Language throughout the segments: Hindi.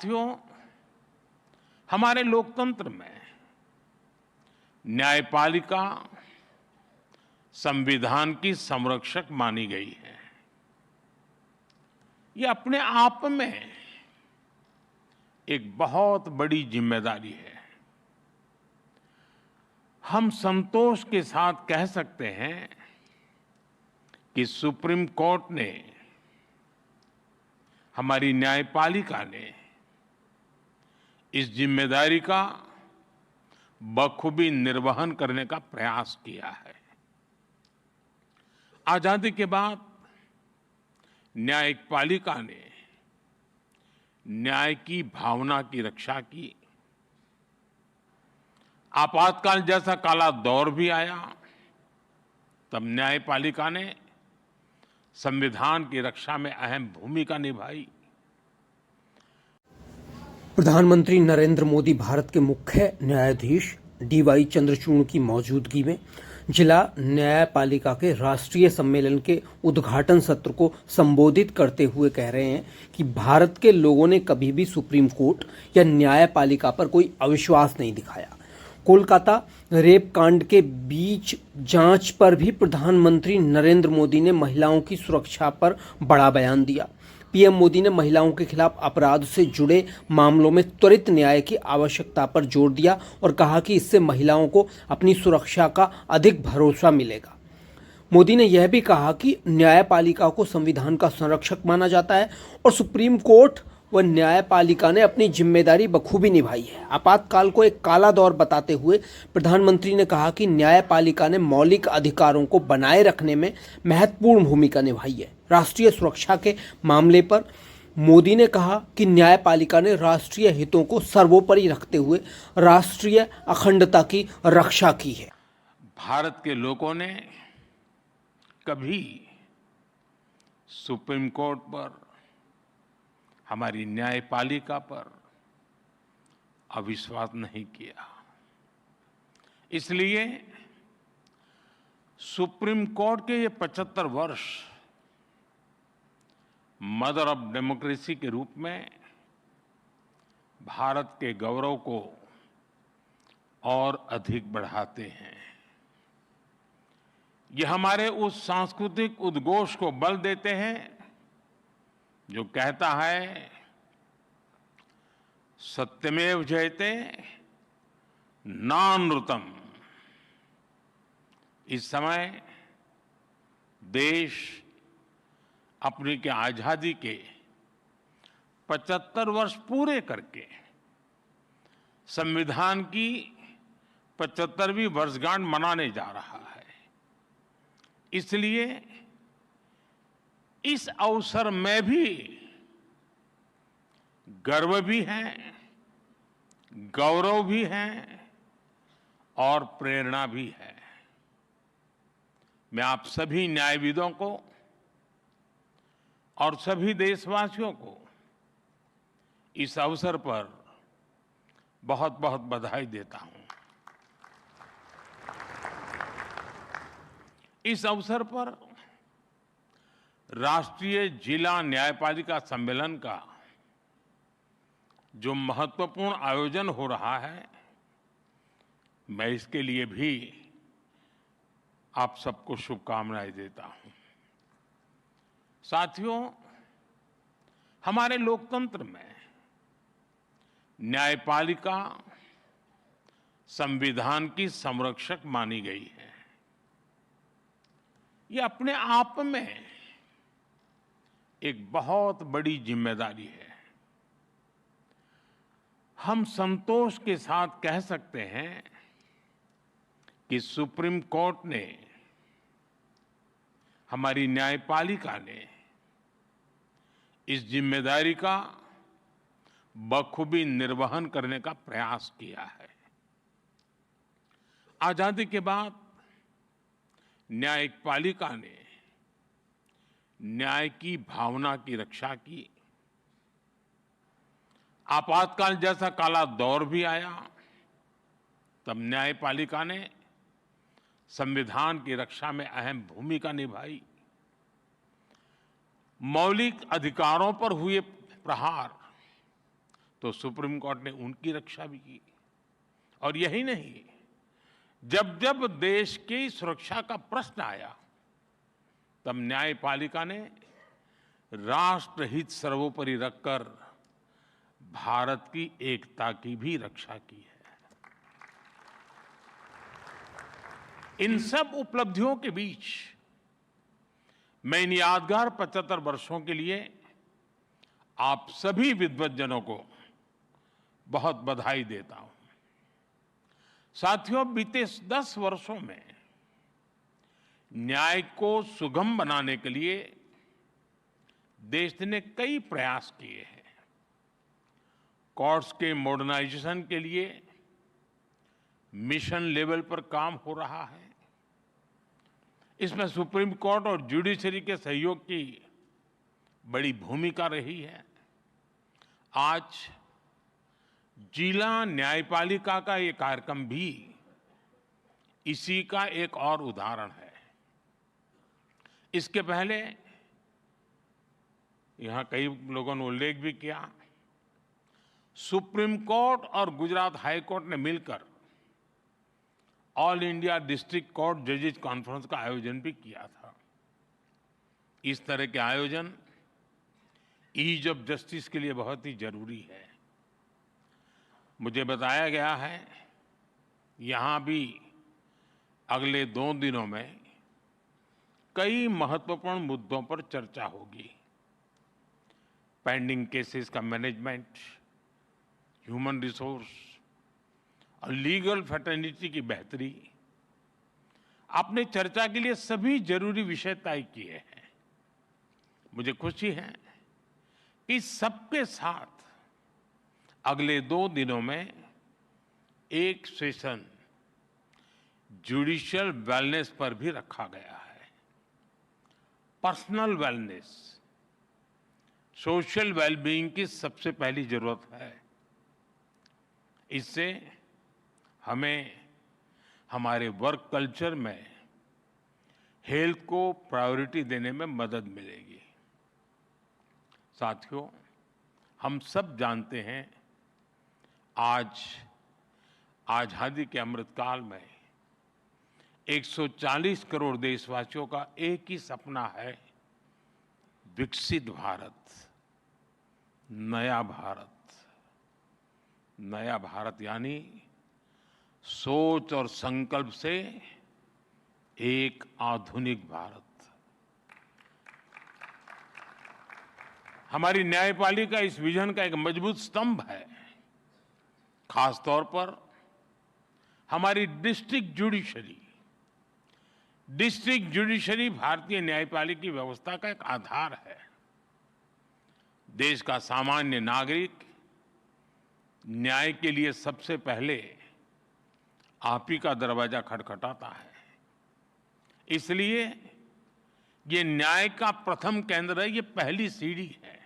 साथियों, हमारे लोकतंत्र में न्यायपालिका संविधान की संरक्षक मानी गई है। ये अपने आप में एक बहुत बड़ी जिम्मेदारी है। हम संतोष के साथ कह सकते हैं कि सुप्रीम कोर्ट ने, हमारी न्यायपालिका ने इस जिम्मेदारी का बखूबी निर्वहन करने का प्रयास किया है। आजादी के बाद न्यायपालिका ने न्याय की भावना की रक्षा की। आपातकाल जैसा काला दौर भी आया, तब न्यायपालिका ने संविधान की रक्षा में अहम भूमिका निभाई। प्रधानमंत्री नरेंद्र मोदी भारत के मुख्य न्यायाधीश डीवाई चंद्रचूड़ की मौजूदगी में जिला न्यायपालिका के राष्ट्रीय सम्मेलन के उद्घाटन सत्र को संबोधित करते हुए कह रहे हैं कि भारत के लोगों ने कभी भी सुप्रीम कोर्ट या न्यायपालिका पर कोई अविश्वास नहीं दिखाया। कोलकाता रेप कांड के बीच जांच पर भी प्रधानमंत्री नरेंद्र मोदी ने महिलाओं की सुरक्षा पर बड़ा बयान दिया। पीएम मोदी ने महिलाओं के खिलाफ अपराध से जुड़े मामलों में त्वरित न्याय की आवश्यकता पर जोर दिया और कहा कि इससे महिलाओं को अपनी सुरक्षा का अधिक भरोसा मिलेगा। मोदी ने यह भी कहा कि न्यायपालिका को संविधान का संरक्षक माना जाता है और सुप्रीम कोर्ट व न्यायपालिका ने अपनी जिम्मेदारी बखूबी निभाई है। आपातकाल को एक काला दौर बताते हुए प्रधानमंत्री ने कहा कि न्यायपालिका ने मौलिक अधिकारों को बनाए रखने में महत्वपूर्ण भूमिका निभाई है। राष्ट्रीय सुरक्षा के मामले पर मोदी ने कहा कि न्यायपालिका ने राष्ट्रीय हितों को सर्वोपरि रखते हुए राष्ट्रीय अखंडता की रक्षा की है। भारत के लोगों ने कभी सुप्रीम कोर्ट पर, हमारी न्यायपालिका पर अविश्वास नहीं किया। इसलिए सुप्रीम कोर्ट के ये 75 वर्ष मदर ऑफ डेमोक्रेसी के रूप में भारत के गौरव को और अधिक बढ़ाते हैं। ये हमारे उस सांस्कृतिक उद्घोष को बल देते हैं जो कहता है, सत्यमेव जयते नानृतम्। इस समय देश अपनी के आजादी के 75 वर्ष पूरे करके संविधान की 75वीं वर्षगांठ मनाने जा रहा है। इसलिए इस अवसर में भी गर्व भी है, गौरव भी है और प्रेरणा भी है। मैं आप सभी न्यायविदों को और सभी देशवासियों को इस अवसर पर बहुत बहुत बधाई देता हूं। इस अवसर पर राष्ट्रीय जिला न्यायपालिका सम्मेलन का जो महत्वपूर्ण आयोजन हो रहा है, मैं इसके लिए भी आप सबको शुभकामनाएं देता हूं। साथियों, हमारे लोकतंत्र में न्यायपालिका संविधान की संरक्षक मानी गई है। ये अपने आप में एक बहुत बड़ी जिम्मेदारी है। हम संतोष के साथ कह सकते हैं कि सुप्रीम कोर्ट ने, हमारी न्यायपालिका ने इस जिम्मेदारी का बखूबी निर्वहन करने का प्रयास किया है। आजादी के बाद न्यायपालिका ने न्याय की भावना की रक्षा की। आपातकाल जैसा काला दौर भी आया, तब न्यायपालिका ने संविधान की रक्षा में अहम भूमिका निभाई। मौलिक अधिकारों पर हुए प्रहार, तो सुप्रीम कोर्ट ने उनकी रक्षा भी की। और यही नहीं, जब जब देश की सुरक्षा का प्रश्न आया, तब न्यायपालिका ने राष्ट्रहित सर्वोपरि रखकर भारत की एकता की भी रक्षा की है। इन सब उपलब्धियों के बीच मैं इन यादगार 75 वर्षों के लिए आप सभी विद्वज्जनों को बहुत बधाई देता हूं। साथियों, बीते 10 वर्षों में न्याय को सुगम बनाने के लिए देश ने कई प्रयास किए हैं। कोर्ट्स के मॉडर्नाइजेशन के लिए मिशन लेवल पर काम हो रहा है। इसमें सुप्रीम कोर्ट और जुडिशरी के सहयोग की बड़ी भूमिका रही है। आज जिला न्यायपालिका का ये कार्यक्रम भी इसी का एक और उदाहरण है। इसके पहले यहां कई लोगों ने उल्लेख भी किया, सुप्रीम कोर्ट और गुजरात हाई कोर्ट ने मिलकर ऑल इंडिया डिस्ट्रिक्ट कोर्ट जजेस कॉन्फ्रेंस का आयोजन भी किया था। इस तरह के आयोजन ईज ऑफ जस्टिस के लिए बहुत ही जरूरी है। मुझे बताया गया है यहां भी अगले 2 दिनों में कई महत्वपूर्ण मुद्दों पर चर्चा होगी। पेंडिंग केसेस का मैनेजमेंट, ह्यूमन रिसोर्स और लीगल फैटर्निटी की बेहतरी। आपने चर्चा के लिए सभी जरूरी विषय तय किए हैं। मुझे खुशी है कि सबके साथ अगले 2 दिनों में एक सेशन जुडिशियल वेलनेस पर भी रखा गया है। पर्सनल वेलनेस, सोशल वेलबीइंग की सबसे पहली जरूरत है। इससे हमें हमारे वर्क कल्चर में हेल्थ को प्रायोरिटी देने में मदद मिलेगी। साथियों, हम सब जानते हैं आज आजादी के अमृतकाल में 140 करोड़ देशवासियों का एक ही सपना है, विकसित भारत, नया भारत। नया भारत यानी सोच और संकल्प से एक आधुनिक भारत। हमारी न्यायपालिका इस विजन का एक मजबूत स्तंभ है। खास तौर पर हमारी डिस्ट्रिक्ट जुडिशरी भारतीय न्यायपालिका की व्यवस्था का एक आधार है। देश का सामान्य नागरिक न्याय के लिए सबसे पहले आप ही का दरवाजा खटखटाता है। इसलिए ये न्याय का प्रथम केंद्र है, ये पहली सीढ़ी है।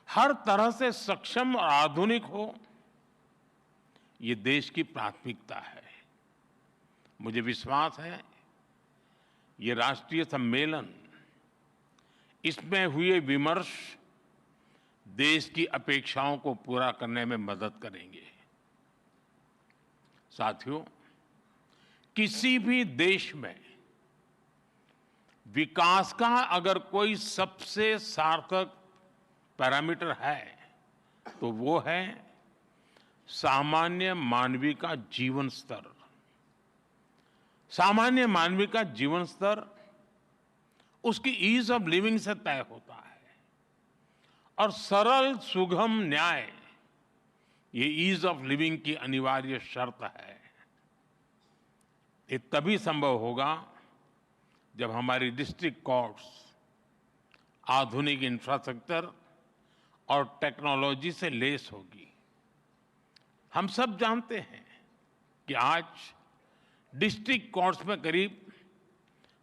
हर तरह से सक्षम और आधुनिक हो, ये देश की प्राथमिकता है। मुझे विश्वास है ये राष्ट्रीय सम्मेलन, इसमें हुए विमर्श देश की अपेक्षाओं को पूरा करने में मदद करेंगे। साथियों, किसी भी देश में विकास का अगर कोई सबसे सार्थक पैरामीटर है तो वो है सामान्य मानवीय का जीवन स्तर। सामान्य मानवीय का जीवन स्तर उसकी ईज ऑफ लिविंग से तय होता है। और सरल सुगम न्याय ये ईज ऑफ लिविंग की अनिवार्य शर्त है। ये तभी संभव होगा जब हमारी डिस्ट्रिक्ट कोर्ट्स आधुनिक इंफ्रास्ट्रक्चर और टेक्नोलॉजी से लैस होगी। हम सब जानते हैं कि आज डिस्ट्रिक्ट कोर्ट्स में करीब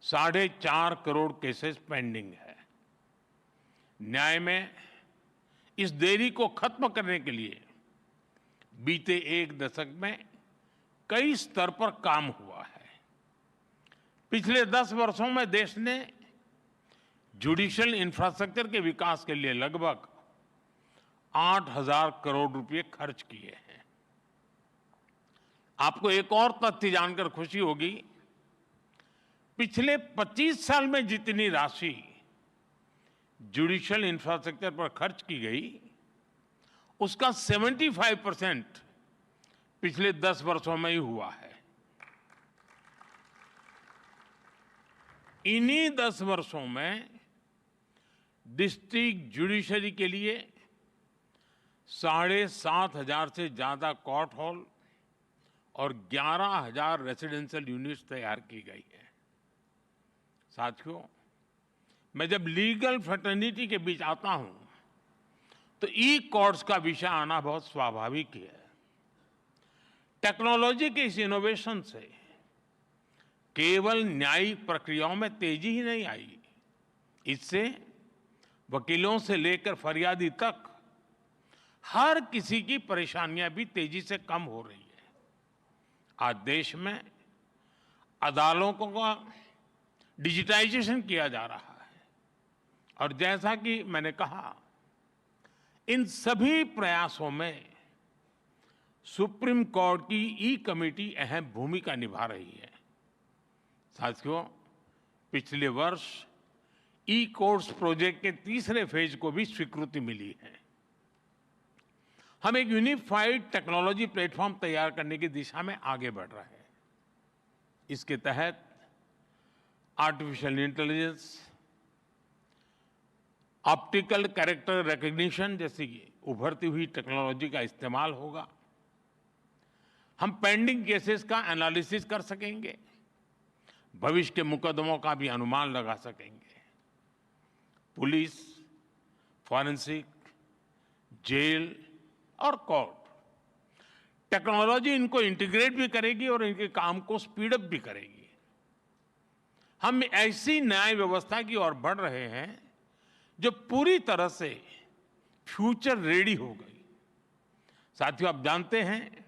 4.5 करोड़ केसेस पेंडिंग है। न्याय में इस देरी को खत्म करने के लिए बीते 1 दशक में कई स्तर पर काम हुआ है। पिछले 10 वर्षों में देश ने जुडिशियल इंफ्रास्ट्रक्चर के विकास के लिए लगभग 8,000 करोड़ रुपए खर्च किए हैं। आपको एक और तथ्य जानकर खुशी होगी, पिछले 25 साल में जितनी राशि जुडिशियल इंफ्रास्ट्रक्चर पर खर्च की गई, उसका 75% पिछले 10 वर्षों में ही हुआ है। इन्हीं 10 वर्षों में डिस्ट्रिक्ट जुडिशरी के लिए 7,500 से ज्यादा कोर्ट हॉल और 11,000 रेजिडेंशियल यूनिट्स तैयार की गई है। साथियों, मैं जब लीगल फ्रेटर्निटी के बीच आता हूं तो ई कोर्ट्स का विषय आना बहुत स्वाभाविक है। टेक्नोलॉजी के इस इनोवेशन से केवल न्यायिक प्रक्रियाओं में तेजी ही नहीं आई, इससे वकीलों से लेकर फरियादी तक हर किसी की परेशानियां भी तेजी से कम हो रही है। आज देश में अदालतों का डिजिटाइजेशन किया जा रहा है और जैसा कि मैंने कहा, इन सभी प्रयासों में सुप्रीम कोर्ट की ई कमेटी अहम भूमिका निभा रही है। साथियों, पिछले वर्ष ई कोर्ट्स प्रोजेक्ट के तीसरे फेज को भी स्वीकृति मिली है। हम एक यूनिफाइड टेक्नोलॉजी प्लेटफॉर्म तैयार करने की दिशा में आगे बढ़ रहे हैं। इसके तहत artificial intelligence, optical character recognition जैसी उभरती हुई टेक्नोलॉजी का इस्तेमाल होगा। हम पेंडिंग केसेस का एनालिसिस कर सकेंगे, भविष्य के मुकदमों का भी अनुमान लगा सकेंगे। पुलिस, फॉरेंसिक, जेल और कोर्ट टेक्नोलॉजी इनको इंटीग्रेट भी करेगी और इनके काम को स्पीड अप भी करेगी। हम ऐसी न्याय व्यवस्था की ओर बढ़ रहे हैं जो पूरी तरह से फ्यूचर रेडी हो गई। साथियों, आप जानते हैं,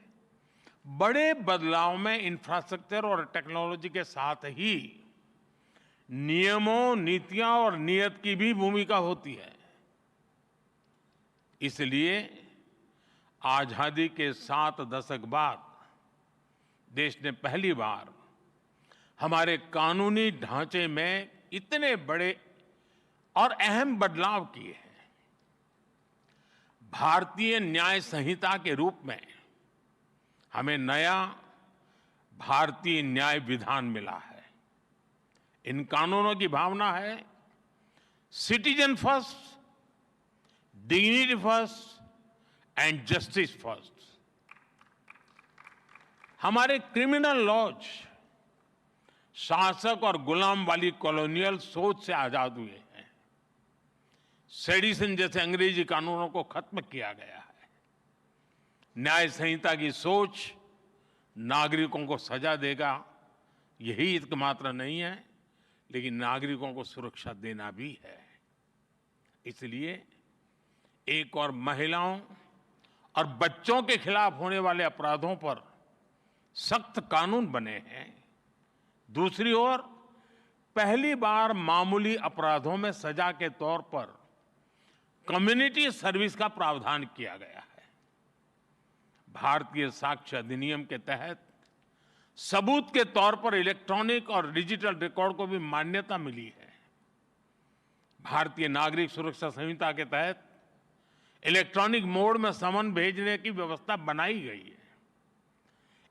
बड़े बदलाव में इंफ्रास्ट्रक्चर और टेक्नोलॉजी के साथ ही नियमों, नीतियां और नीयत की भी भूमिका होती है। इसलिए आजादी के 7 दशक बाद देश ने पहली बार हमारे कानूनी ढांचे में इतने बड़े और अहम बदलाव किए हैं। भारतीय न्याय संहिता के रूप में हमें नया भारतीय न्याय विधान मिला है। इन कानूनों की भावना है citizen first, dignity first and justice first. हमारे क्रिमिनल लॉज शासक और गुलाम वाली कॉलोनियल सोच से आजाद हुए हैं। सेडिशन जैसे अंग्रेजी कानूनों को खत्म किया गया है। न्याय संहिता की सोच नागरिकों को सजा देगा, यही एकमात्र नहीं है, लेकिन नागरिकों को सुरक्षा देना भी है। इसलिए एक और महिलाओं और बच्चों के खिलाफ होने वाले अपराधों पर सख्त कानून बने हैं। दूसरी ओर पहली बार मामूली अपराधों में सजा के तौर पर कम्युनिटी सर्विस का प्रावधान किया गया है। भारतीय साक्ष्य अधिनियम के तहत सबूत के तौर पर इलेक्ट्रॉनिक और डिजिटल रिकॉर्ड को भी मान्यता मिली है। भारतीय नागरिक सुरक्षा संहिता के तहत इलेक्ट्रॉनिक मोड में समन भेजने की व्यवस्था बनाई गई है।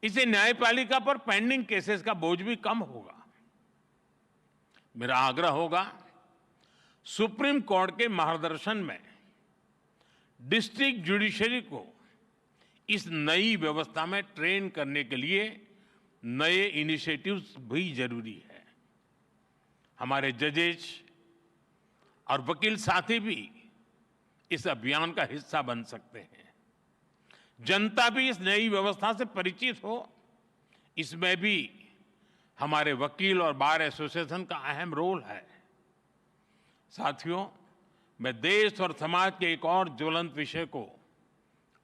इससे न्यायपालिका पर पेंडिंग केसेस का बोझ भी कम होगा। मेरा आग्रह होगा, सुप्रीम कोर्ट के मार्गदर्शन में डिस्ट्रिक्ट जुडिशरी को इस नई व्यवस्था में ट्रेन करने के लिए नए इनिशिएटिव्स भी जरूरी है। हमारे जजेस और वकील साथी भी इस अभियान का हिस्सा बन सकते हैं। जनता भी इस नई व्यवस्था से परिचित हो, इसमें भी हमारे वकील और बार एसोसिएशन का अहम रोल है। साथियों, मैं देश और समाज के एक और ज्वलंत विषय को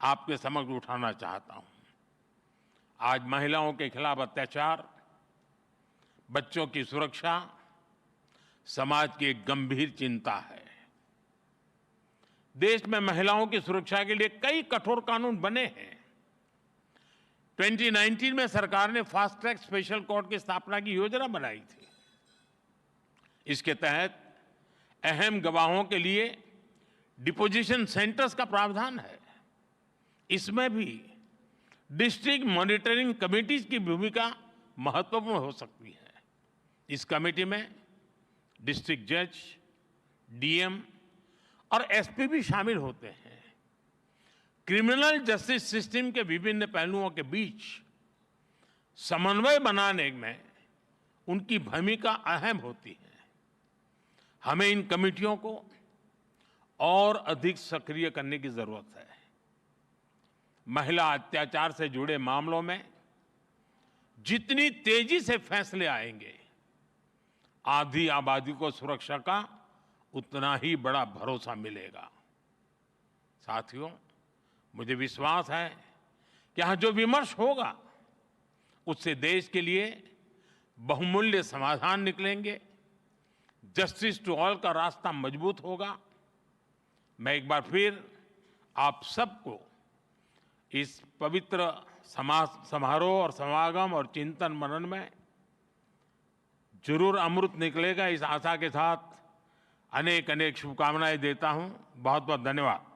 आपके समक्ष उठाना चाहता हूं। आज महिलाओं के खिलाफ अत्याचार, बच्चों की सुरक्षा समाज की एक गंभीर चिंता है। देश में महिलाओं की सुरक्षा के लिए कई कठोर कानून बने हैं। 2019 में सरकार ने फास्ट ट्रैक स्पेशल कोर्ट की स्थापना की योजना बनाई थी। इसके तहत अहम गवाहों के लिए डिपोजिशन सेंटर्स का प्रावधान है। इसमें भी डिस्ट्रिक्ट मॉनिटरिंग कमेटीज की भूमिका महत्वपूर्ण हो सकती है। इस कमेटी में डिस्ट्रिक्ट जज, डीएम और एसपी भी शामिल होते हैं। क्रिमिनल जस्टिस सिस्टम के विभिन्न पहलुओं के बीच समन्वय बनाने में उनकी भूमिका अहम होती है। हमें इन कमेटियों को और अधिक सक्रिय करने की जरूरत है। महिला अत्याचार से जुड़े मामलों में जितनी तेजी से फैसले आएंगे, आधी आबादी को सुरक्षा का उतना ही बड़ा भरोसा मिलेगा। साथियों, मुझे विश्वास है कि यहां जो विमर्श होगा उससे देश के लिए बहुमूल्य समाधान निकलेंगे। जस्टिस टू ऑल का रास्ता मजबूत होगा। मैं एक बार फिर आप सबको इस पवित्र समारोह और समागम और चिंतन मनन में जरूर अमृत निकलेगा, इस आशा के साथ अनेक अनेक शुभकामनाएं देता हूं। बहुत बहुत धन्यवाद।